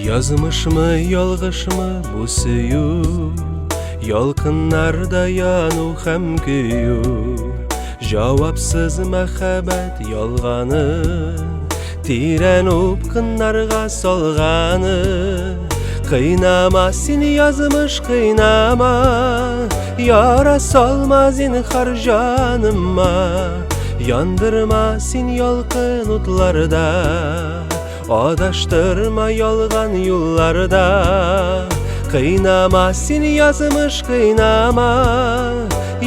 Yazmış mı yalgış mı bu süyü, yalqınlarda yanu hem güyü. Cevapsız mehabet yalğanı, tirenup kınlarga solğanı. Kıynama seni yazmış kıynama, yara salma zinhar canıma. Yandırma sin yalqın utlarda, adaştırma yalgan yollarda. Kıynama seni yazmış kıynama,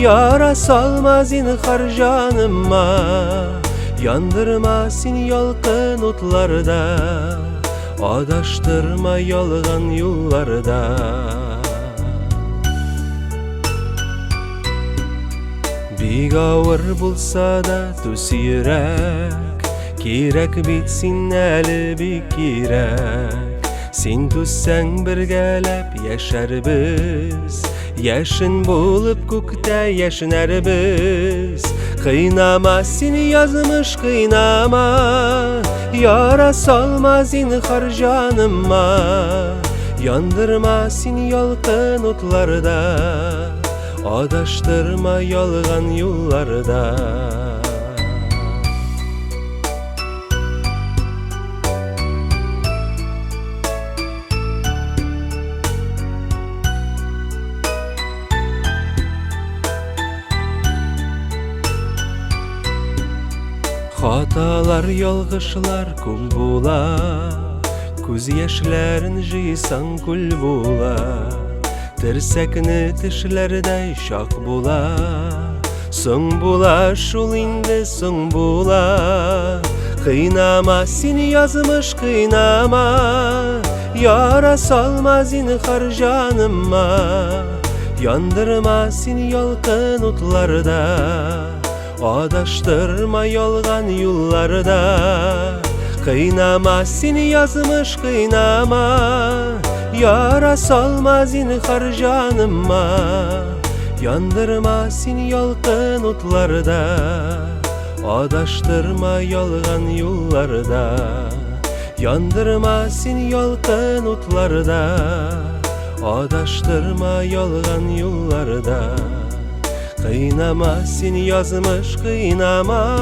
yara salma zinhar canıma. Yandırma sin yalqın utlarda, adaştırma yalgan yollarda. Bigavur bulsa da tüsirek, kirek bitsin eli bir kirek. Sen tüssen bir gelip yaşar biz, yaşın bulup kukta yaşınar biz. Kıynama seni yazmış kıynama, yara salma zinhar canıma. Yandırma seni yalqın otlarda, adaştırma yalgan yollarda. Hatalar, yalgışlar kul bula, göz yaşların jıysan kul bula. Tirsekni tişlerday şak bula, soň bula şul indi soň bula. Kıynama seni yazmış kıynama, yara salma zinhar canıma. Yandırma seni yalqın otlarda, adaştırma yalgan yollarda. Kıynama seni yazmış kıynama, yara salma zinhar canıma. Yandırma seni yalqın otlarda, adaştırma yalgan yollarda. Yandırma seni yalqın otlarda, adaştırma yalgan yollarda. Kıynama seni yazmış kıynama,